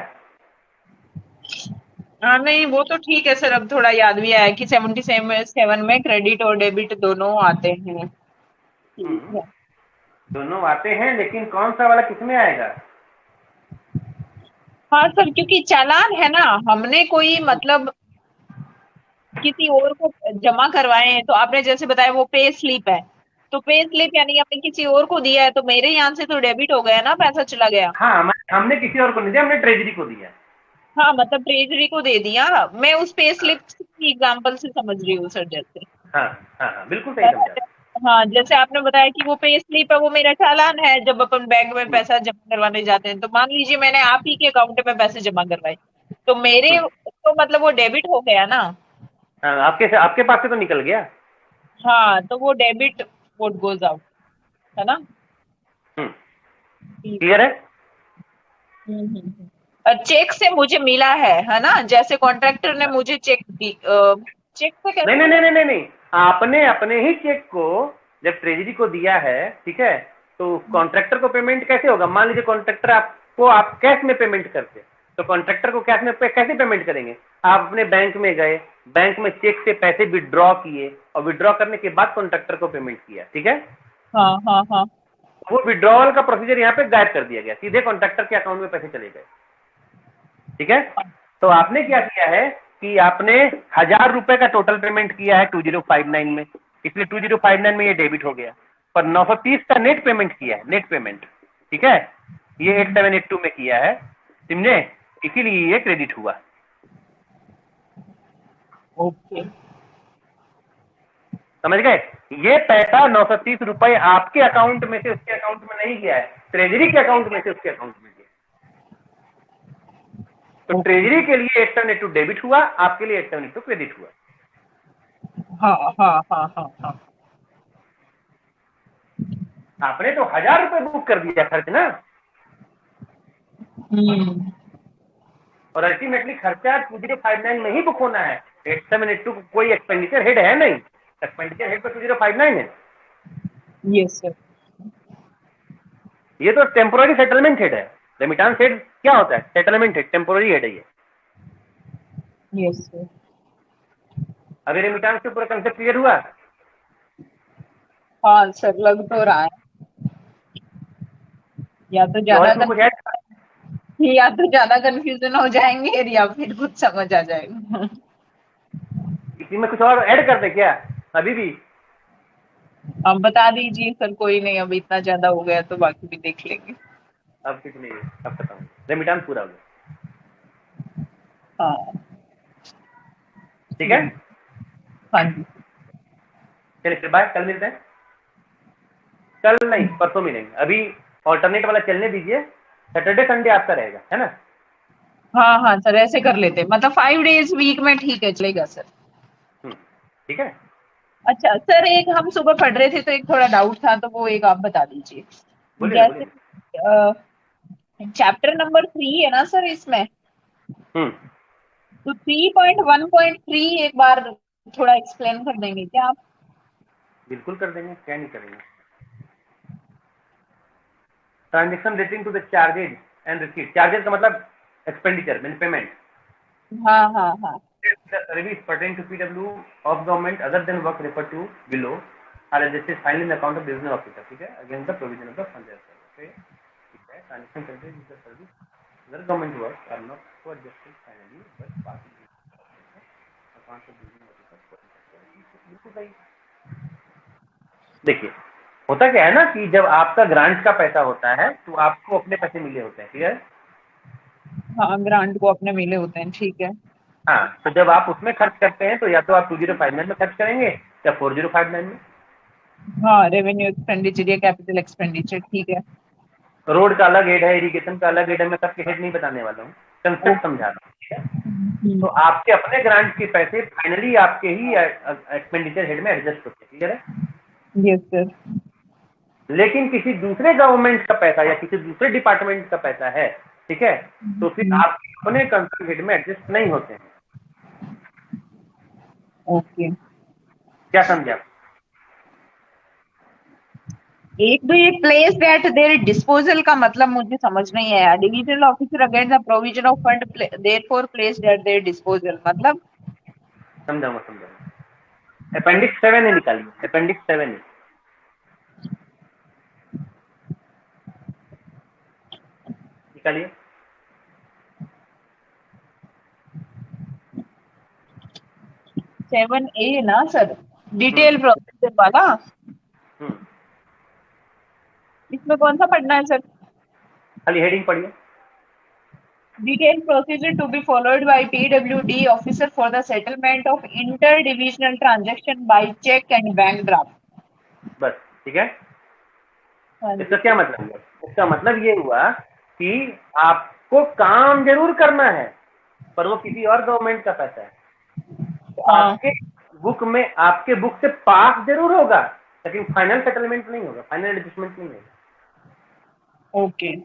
हाँ नहीं, वो तो ठीक है सर, अब थोड़ा याद भी आया कि 77 में क्रेडिट और डेबिट दोनों आते हैं। ठीक है।
दोनों आते हैं, लेकिन कौन सा वाला किसमें आएगा?
हाँ सर, क्योंकि चालान है ना, हमने कोई मतलब किसी और को जमा करवाए हैं, तो आपने जैसे बताया वो पे स्लिप है, तो पे स्लिप यानी आपने किसी और को दिया है, तो मेरे यहाँ से तो डेबिट हो गया ना, पैसा चला गया।
हाँ, हमने किसी और को नहीं दिया, हमने ट्रेजरी को दिया।
हाँ मतलब ट्रेजरी को दे दिया। मैं उस पे स्लिप की एग्जाम्पल से समझ रही हूँ सर, जैसे
हाँ हाँ हाँ, बिल्कुल सही समझा।
हाँ, जैसे आपने बताया कि वो पे स्लिप है, वो मेरा चालान है। जब अपन बैंक में पैसा जमा करवाने जाते हैं, तो मान लीजिए मैंने आप ही के अकाउंट में पैसे जमा करवाए, तो मेरे तो मतलब वो डेबिट हो गया ना।
हाँ, आपके पास से तो निकल गया।
हाँ, तो वो डेबिट वोट गोज आउट, है ना?
क्लियर है?
और चेक से मुझे मिला है ना? जैसे कॉन्ट्रैक्टर ने मुझे चेक दी, चेक से
नहीं
कैसे
नहीं नहीं
मिला?
नहीं नहीं नहीं, आपने अपने ही चेक को जब ट्रेजरी को दिया है, ठीक है, तो कॉन्ट्रैक्टर को पेमेंट कैसे होगा? मान लीजिए कॉन्ट्रैक्टर आपको, आप कैश में पेमेंट करते, तो कॉन्ट्रैक्टर को कैश में कैसे पेमेंट करेंगे? आप अपने बैंक में गए, बैंक में चेक से पैसे विड्रॉ किए और विड्रॉ करने के बाद कॉन्ट्रैक्टर को पेमेंट किया, ठीक है?
हाँ हाँ हाँ।
वो विड्रॉवल का प्रोसीजर यहाँ पे गायब कर दिया गया, सीधे कॉन्ट्रैक्टर के अकाउंट में पैसे चले गए, ठीक है? तो आपने क्या किया है कि आपने 1,000 रुपए का टोटल पेमेंट किया है 2059 में, इसलिए 2059 में ये डेबिट हो गया, पर 930 का नेट पेमेंट किया है, नेट पेमेंट, ठीक है, ये 8782 में किया है, समझे? इसीलिए ये क्रेडिट हुआ।
ओके।
समझ गए? ये पैसा 930 रुपए आपके अकाउंट में से उसके अकाउंट में नहीं गया है, ट्रेजरी के अकाउंट में से उसके अकाउंट में गया। तो ट्रेजरी के लिए 8782 डेबिट हुआ, आपके लिए 8782 क्रेडिट हुआ।
हाँ हाँ हाँ हाँ हाँ।
आपने तो 1,000 रुपए बुक कर दिया खर्च ना, और अल्टीमेटली खर्चा 2059 में ही बुक होना है। 8782 कोई एक्सपेंडिचर हेड है नहीं, एक्सपेंडिचर हेड पर 2059 है।
Yes sir.
ये तो टेम्पोररी सेटलमेंट हेड है। रेमिटांस हेड क्या होता है? सेटलमेंट हेड, टेम्पोररी हेड है ये।
Yes sir.
अभी रेमिटांस के पूरा कंसेप्ट क्लियर हुआ?
हाँ सर, लग तो रहा है। या तो
कि और
ज्यादा
इसमें कुछ ऐड,
या तो ज्यादा कंफ्यूजन हो जाएंगे या फिर कुछ समझ आ जाएगा।
इसी में कुछ और ऐड कर दे क्या अभी भी?
आप बता दीजिए सर, कोई नहीं, अब इतना ज्यादा हो गया तो बाकी भी देख लेंगे।
अब कुछ नहीं है, अब बताऊँ। रेमिटांस पूरा हो गया,
हाँ।
ठीक है?
हाँ जी।
चलिए फिर बाय, कल मिलते हैं। कल नहीं, परसों मिलेंगे। अभी ऑल्टरनेट वाला चलने दीजिए, सैटरडे संडे आपका रहेगा, है ना?
हाँ हाँ सर, ऐसे कर लेते हैं, मतलब 5 days वीक में ठीक है, चलेगा सर।
ठीक है।
अच्छा सर, एक हम सुबह पढ़ रहे थे तो एक थोड़ा डाउट था, तो वो एक आप बता दीजिए।
बोलिए ना, बोलिए
जैसे
ना।
चैप्टर नंबर 3 है ना सर इसमें,
हम्म
तो 3.1.3 एक बार थोड़ा एक्सप्लेन कर देंगे क्या आप?
बिल्कुल कर देंगे, क्या नहीं करेंगे। Transaction relating to the charges and receipt. Charges का मतलब एक्सपेंडिचर मीन पेमेंट।
हाँ हाँ हाँ।
The service pertaining to PW of government other than work referred to below are adjusted finally in the account of business officer, ठीक है, against the provision of the fund reserve, okay, ठीक है। Transaction करते हैं the service other government work are not so adjusted finally but part account of business officer, बिल्कुल सही। देखिए, होता क्या है ना कि जब आपका ग्रांट का पैसा होता है तो आपको अपने पैसे मिले होते हैं, ठीक है?
हाँ, ग्रांट को अपने मिले होते हैं, ठीक है।
हाँ, तो जब आप उसमें खर्च करते हैं तो या तो आप 2059 में खर्च करेंगे या 4059 में।
हाँ, रेवेन्यू एक्सपेंडिचर या कैपिटल एक्सपेंडिचर, ठीक है।
रोड का अलग हेड है, इरिगेशन का अलग हेड है, मैं सबके हेड नहीं बताने वाला हूँ, कंसेप्ट समझा रहा हूँ, ठीक है? तो आपके अपने ग्रांट के पैसे फाइनली आपके ही एक्सपेंडिचर हेड में एडजस्ट होते हैं, ठीक है?
Yes sir.
लेकिन किसी दूसरे गवर्नमेंट का पैसा या किसी दूसरे डिपार्टमेंट का पैसा है, ठीक है, तो फिर आपके अपने कंसर्न हेड में एडजस्ट नहीं होते हैं।
ओके।
क्या समझे आप?
एक तो ये प्लेस एट देयर डिस्पोजल का मतलब मुझे समझ नहीं आया। Divisional officer against the provision of fund therefore placed at their disposal, मतलब
समझाऊंगा समझाऊंगा। अपेंडिक्स 7 है, निकालिए अपेंडिक्स 7 है, निकालिए।
7A ना सर,
हम्म
डिटेल प्रोसीजर वाला।
हम्म
इसमें कौन सा पढ़ना है सर?
खाली हेडिंग पढ़िए।
Detailed procedure to be followed by PWD officer for the settlement of inter-divisional transaction by check and bank draft.
बस, ठीक है।
हाँ
इसका
जी।
क्या मतलब हुआ? इसका मतलब ये हुआ कि आपको काम जरूर करना है, पर वो किसी और गवर्नमेंट का पैसा है, तो
हाँ
आपके बुक में आपके बुक से पास जरूर होगा, लेकिन फाइनल सेटलमेंट नहीं होगा, फाइनल एडजस्टमेंट नहीं होगा।
ओके।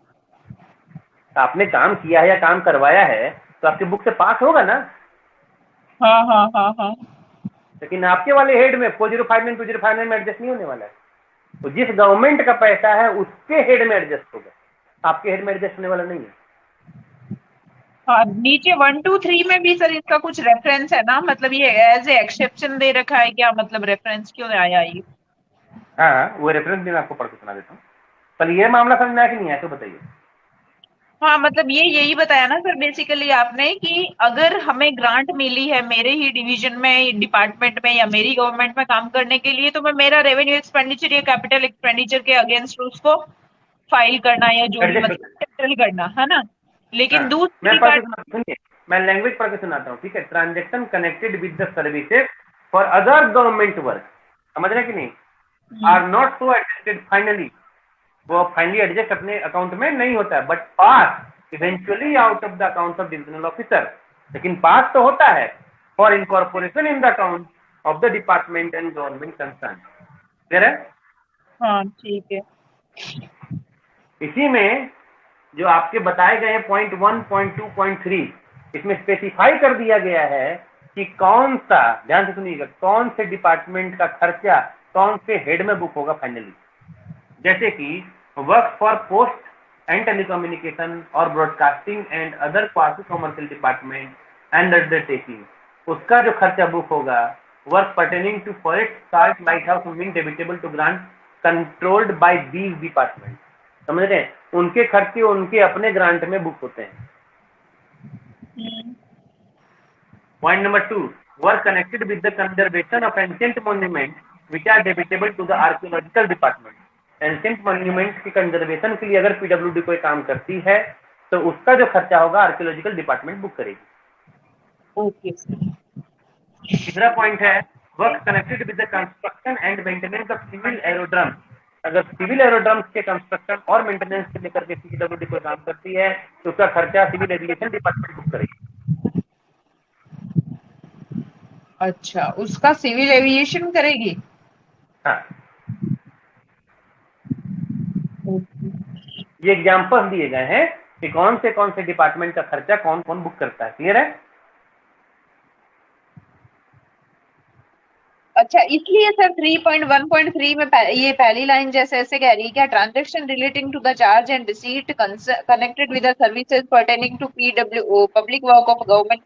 आपने काम किया है या काम करवाया है तो आपके बुक से पास होगा ना।
हाँ हाँ हाँ हाँ।
लेकिन आपके वाले हेड में 4059 2059 में एडजस्ट नहीं होने वाला है। तो जिस गवर्नमेंट का पैसा है उसके हेड में एडजस्ट होगा, आपके हेड में एडजस्ट होने वाला नहीं है।
हाँ, नीचे 1 2 3 में भी सर इसका कुछ रेफरेंस है ना, मतलब ये एज ए एक्सेप्शन दे रखा है क्या, मतलब रेफरेंस क्यों आया ये?
हाँ, वो रेफरेंस भी मैं आपको पढ़ के सुना देता हूँ। पर ये मामला समझ में आया कि नहीं आया तो बताइए।
हाँ, मतलब ये यही बताया ना सर बेसिकली आपने कि अगर हमें ग्रांट मिली है मेरे ही डिवीजन में, डिपार्टमेंट में या मेरी गवर्नमेंट में काम करने के लिए, तो मैं मेरा रेवेन्यू एक्सपेंडिचर या कैपिटल एक्सपेंडिचर के अगेंस्ट उसको फाइल करना या जो भी
एडजस्ट हो
मतलब
जाएगा।
सेटल करना है ना। लेकिन
हाँ,
दूसरी
मैं पढ़ के
पार्ट।
सुनिए, मैं लैंग्वेज पढ़ के सुनाता हूँ, ठीक है। Transaction connected with the services for other government work, समझ रहे कि नहीं, are not so adjusted finally, वो फाइनली एडजस्ट अपने अकाउंट में नहीं होता है, but pass eventually out of the account of divisional officer, लेकिन पास तो होता है for incorporation in the account of the department and government concern. Clear है?
हाँ ठीक है।
इसी में जो आपके बताए गए हैं पॉइंट 1, पॉइंट 2, पॉइंट 3, इसमें स्पेसिफाई कर दिया गया है कि कौन सा, ध्यान से सुनिएगा, कौन से डिपार्टमेंट का खर्चा कौन से हेड में बुक होगा फाइनली। जैसे कि work for post and telecommunication और broadcasting and other quasi commercial department and undertaking, उसका जो खर्चा बुक होगा, work pertaining to forest, salt, light house, swimming debitable to grant controlled by these department, समझ रहे हैं, उनके खर्चे उनके अपने ग्रांट में बुक होते हैं। Point number 2, work connected with the conservation of ancient monument which are debitable to the archaeological department. Ancient monument की कंजर्वेशन के लिए अगर पीडब्ल्यूडी कोई काम करती है तो उसका जो खर्चा होगा आर्कियोलॉजिकल डिपार्टमेंट बुक करेगी।
ओके।
तीसरा पॉइंट है work connected with the construction and maintenance of civil aerodrome. अगर सिविल एरोड्रम्स के कंस्ट्रक्शन और मेंटेनेंस से लेकर के पीडब्ल्यूडी कोई काम करती है तो उसका खर्चा सिविल एविएशन डिपार्टमेंट बुक करेगी।
अच्छा, उसका सिविल एविएशन करेगी।
हाँ, ये एग्जाम्पल दिए गए हैं कि कौन से डिपार्टमेंट का खर्चा कौन कौन बुक करता है। क्लियर है?
अच्छा, इसलिए सर 3.1.3 में ये पहली लाइन जैसे ऐसे कह रही है क्या, transaction relating to the charge and receipt connected with the services pertaining to PWO public work of government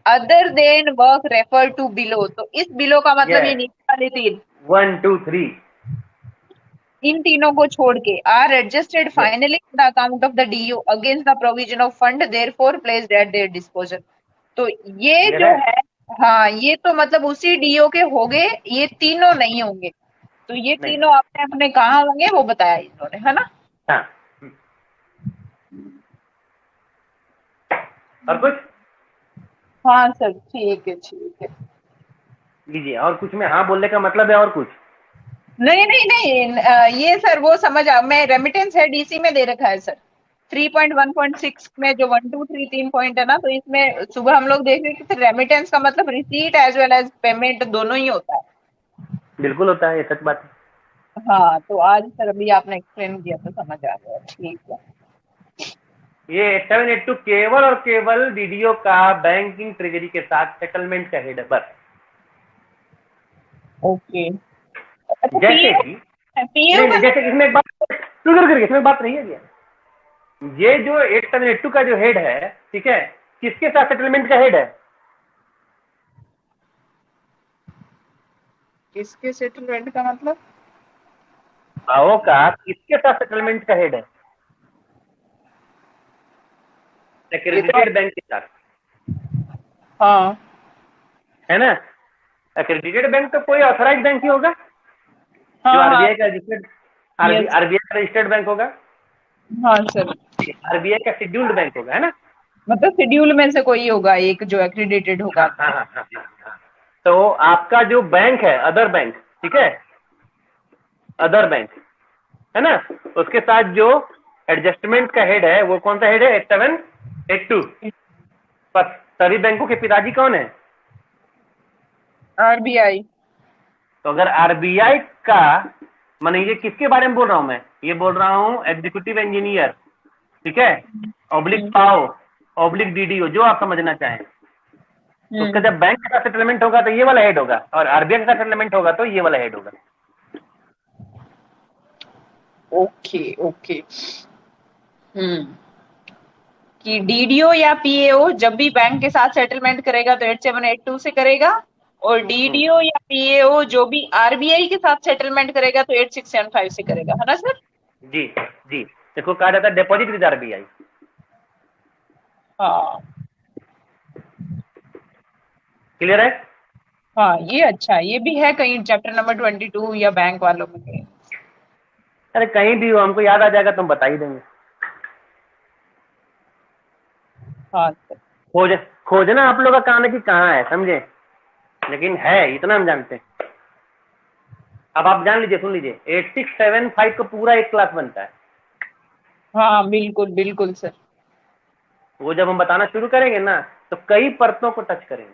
other than work refer to below. तो इस बिलो का मतलब ये नीचे वाले तीन,
1 2 3,
इन तीनों को छोड़ के are adjusted
yes,
finally the account of the DO against the provision of fund therefore placed at their disposal. तो ये
क्लियर
जो
है?
है, हाँ ये तो मतलब उसी डीओ के होंगे, ये तीनों नहीं होंगे। तो ये
नहीं,
तीनों अपने अपने कहाँ होंगे वो बताया इन्होंने, है ना।
हाँ, और कुछ
हाँ सर ठीक है ठीक है।
लीजिए, और कुछ में हाँ बोलने का मतलब है और कुछ।
नहीं नहीं नहीं, ये सर वो समझ आ, मैं रेमिटेंस है डीसी में दे रखा है सर 3.1.6 में जो 1 2 3 3 पॉइंट है ना, तो इसमें सुबह हम लोग देख रहे थे रेमिटेंस का मतलब receipt as well as payment दोनों ही होता है।
बिल्कुल होता है, ये सच बात है।
हाँ, तो आज सर अभी आपने एक्सप्लेन किया तो समझ आ गया, ठीक है।
ये 782 केवल और केवल डीडीओ का बैंकिंग ट्रेजरी के साथ सेटलमेंट का हेड है बस।
ओके। अच्छा,
जैसे
पीओ,
कि
पीओ
नहीं
का
नहीं, जैसे कि इसमें एक बात इसमें बात नहीं है, ये जो 882 का जो हेड है, ठीक है, किसके साथ सेटलमेंट का हेड है?
किसके सेटलमेंट का मतलब?
आओ का किसके साथ सेटलमेंट का हेड है?
ये तो,
एक्रेडिटेड बैंक के साथ,
हाँ
है ना। एक्रेडिटेड बैंक तो कोई ऑथराइज बैंक ही होगा, जो
हाँ हाँ।
आरबीआई का रजिस्टर्ड,
यस।
आरबीआई का रजिस्टर्ड बैंक होगा,
हाँ सर,
आरबीआई का शेड्यूल्ड बैंक होगा, है ना।
मतलब शेड्यूल में से कोई होगा एक जो एक्रीडेटेड होगा।
हाँ हाँ हाँ हाँ हाँ हाँ। तो आपका जो बैंक है अदर बैंक, ठीक है, अदर बैंक, है ना, उसके साथ जो एडजस्टमेंट का हेड है वो कौन सा हेड है? 8782। बस सभी बैंकों के पिताजी कौन है?
RBI।
तो अगर आरबीआई का, माने ये किसके बारे में बोल रहा हूं मैं, ये बोल रहा हूं एग्जीक्यूटिव इंजीनियर, ठीक है, ऑब्लिक पाओ, ऑब्लिक डीडीओ, जो आप समझना चाहें। तो उसका जब बैंक के साथ सेटलमेंट होगा तो ये वाला हेड होगा, और आरबीआई के साथ सेटलमेंट होगा तो ये वाला हेड होगा।
Okay okay. कि डीडीओ या पीएओ जब भी बैंक के साथ सेटलमेंट करेगा तो 8782 से करेगा, और डीडीओ या पीएओ जो भी आरबीआई के साथ सेटलमेंट करेगा तो 8675 से करेगा, है ना सर?
जी जी, देखो कहा जाता है डिपॉजिट विद आरबीआई।
हाँ
क्लियर है?
हाँ, ये अच्छा, ये भी है कहीं चैप्टर नंबर 22 या बैंक वालों में कहीं।
अरे कहीं भी हो, हमको याद आ जाएगा तो हम बता ही देंगे।
हाँ सर।
खोजना आप लोग का काम है कि कहाँ है, समझे, लेकिन है इतना हम जानते हैं। अब आप जान लीजिए, सुन लीजिए, 8675 का पूरा एक क्लास बनता है।
हाँ बिल्कुल बिल्कुल सर।
वो जब हम बताना शुरू करेंगे ना तो कई परतों को टच करेंगे,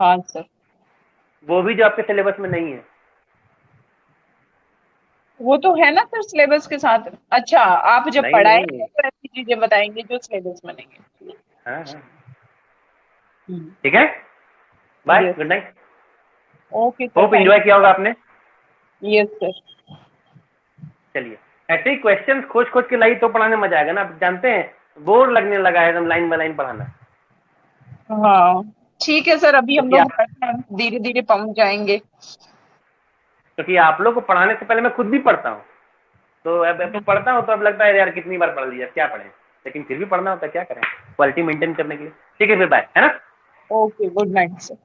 हाँ सर।
वो भी जो आपके सिलेबस में नहीं है।
वो तो है ना सर सिलेबस के साथ। अच्छा, आप जब
नहीं
पढ़ाएंगे
नहीं,
तो ऐसी चीजें बताएंगे जो सिलेबस में नहीं है।
हाँ हाँ, ठीक है, bye, good night.
Okay sir,
hope
thank
enjoy किया होगा आपने।
यू। Yes sir.
चलिए, ऐसे ही क्वेश्चंस खोज खोज के लाई तो पढ़ाने में मजा आएगा ना, आप जानते हैं बोर लगने लगा है एकदम लाइन बाय लाइन पढ़ाना।
हाँ ठीक है सर, अभी हम
क्योंकि
लोग धीरे धीरे पहुंच जाएंगे।
आप लोग को पढ़ाने से पहले मैं खुद भी पढ़ता हूँ, तो अब पढ़ता हूँ तो अब लगता है यार कितनी बार पढ़ लिया, क्या पढ़े, लेकिन फिर भी पढ़ना होता है, क्या करें, क्वालिटी मेंटेन करने के लिए। ठीक है फिर, बाय, है ना।
Okay, good night sir.